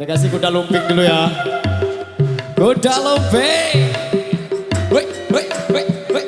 Kita kasih kuda lumping dulu ya. Kuda lumping. Woi, woi, woi, woi.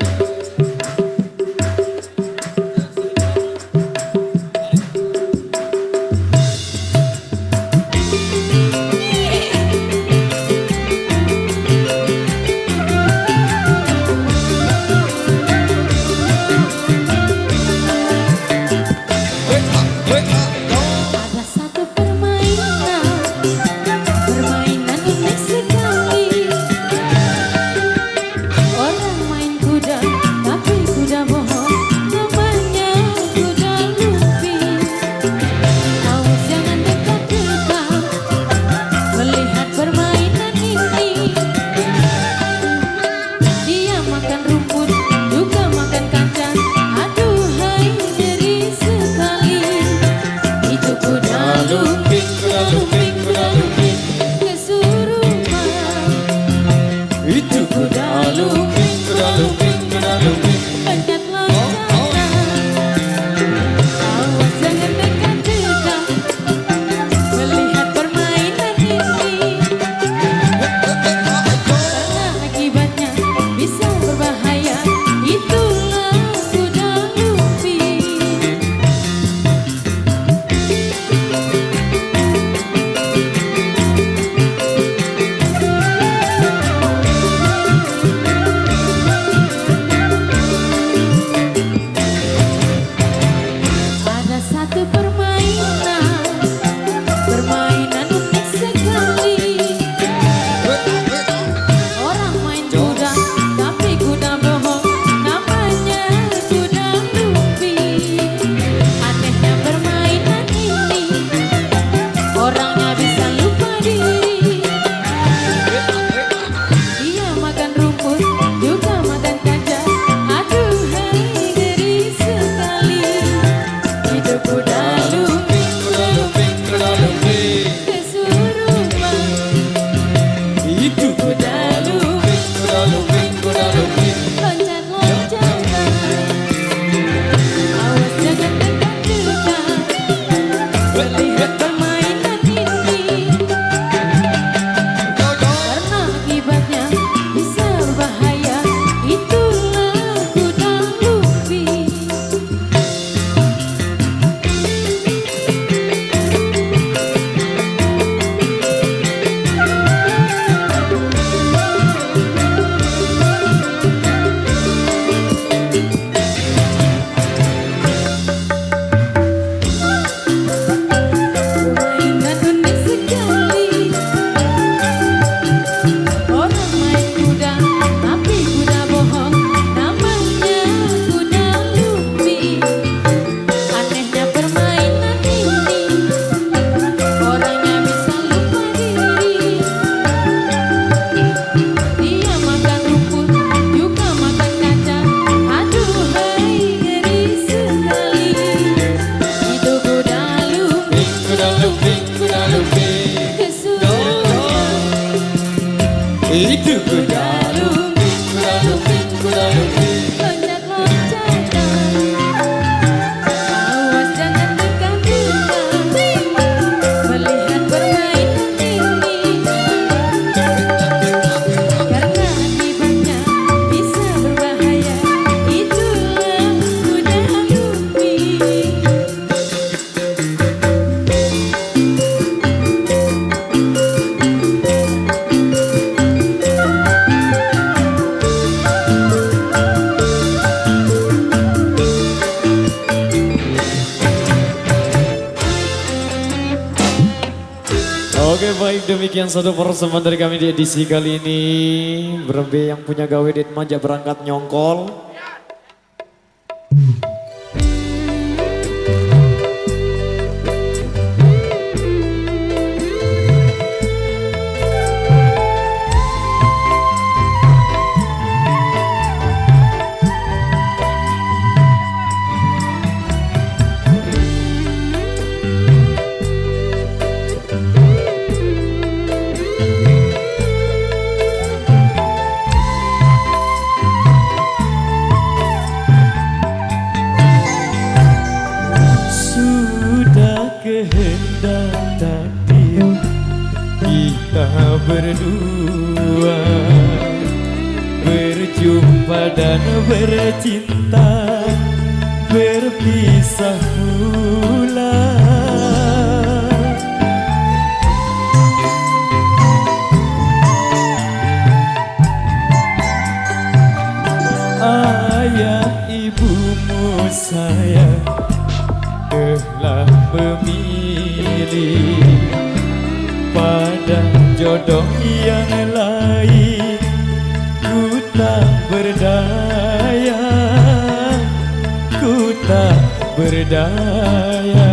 Itu kuda lumping, kuda lumping, kuda lumping. Loncat-loncatan, awas jangan dekat-dekat, melihat permainan ini. Karena akibatnya bisa berbahaya, itulah kuda lumping. Oke baik, demikian satu persembahan dari kami di edisi kali ini. Berembe yang punya gawe det manja berangkat nyongkol. berdua berjumpa dan bercinta, berpisah pula. Ayah ibumu sayang telah memilih pada jodoh yang lain. Ku tak berdaya, ku tak berdaya.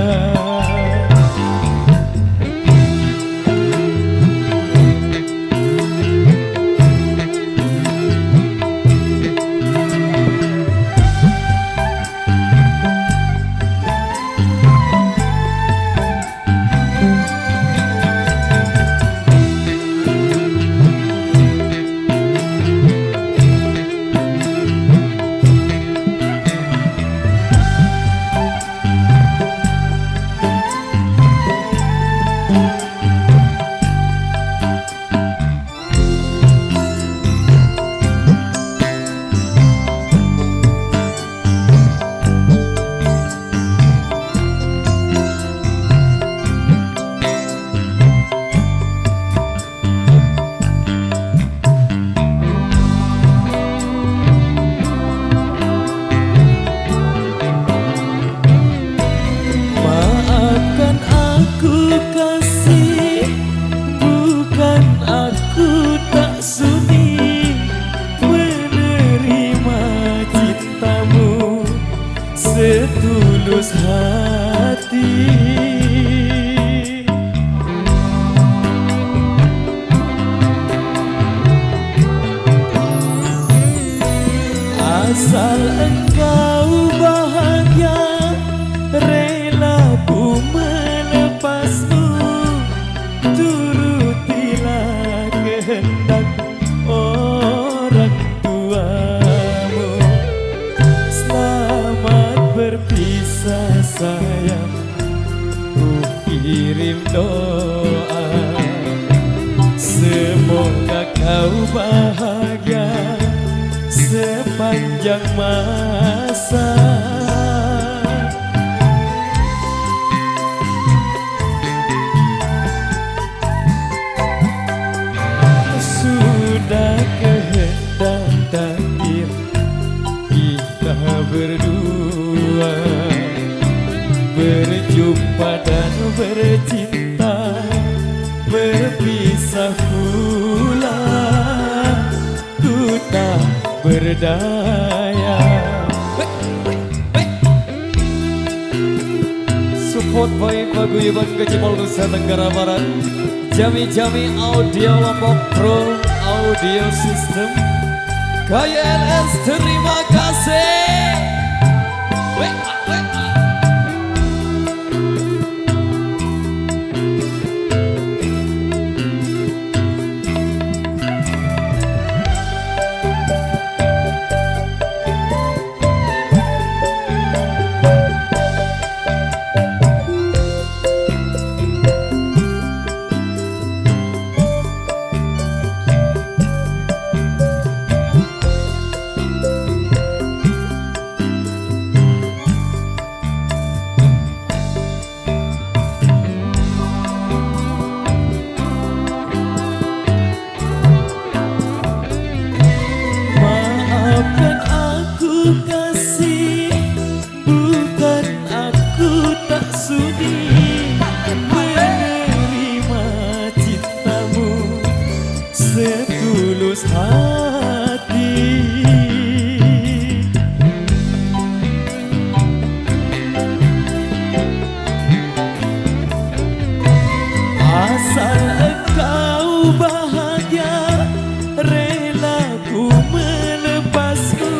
Setulus hati, asal engkau bahagia, rela ku melepasmu. Turutilah kehendak orang tuamu. Selamat berpisah sayang, ku kirim doa. Semoga kau bahagia sepanjang masa. Sudah kehendak takdir kita berdua berjumpa dan bercinta, berpisah pula. Ku tak berdaya. Support by Paguyuban Kecimol Nusa Tenggara Barat, Jami-Jami Audio Lombok Pro Audio System, KYLS terima kasih. Setulus hati, asal engkau bahagia, rela ku melepasmu.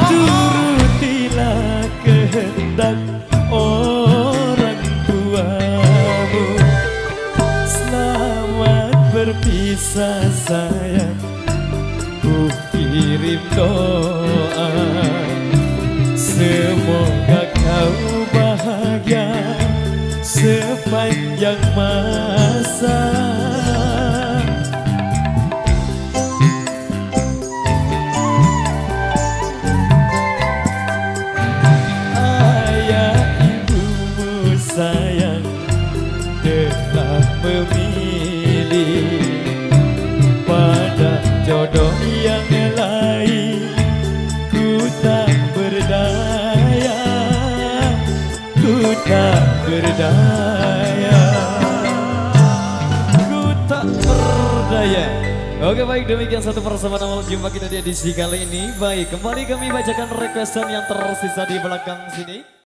Turutilah kehendak orang tuamu. Selamat berpisah sayang, ku kirim doa. Semoga kau bahagia sepanjang masa. yang lain. Ku tak berdaya, ku tak berdaya, ku tak berdaya. Oke baik, demikian satu persembahan awal jumpa kita di edisi kali ini. Baik, kembali kami bacakan requestan yang tersisa di belakang sini.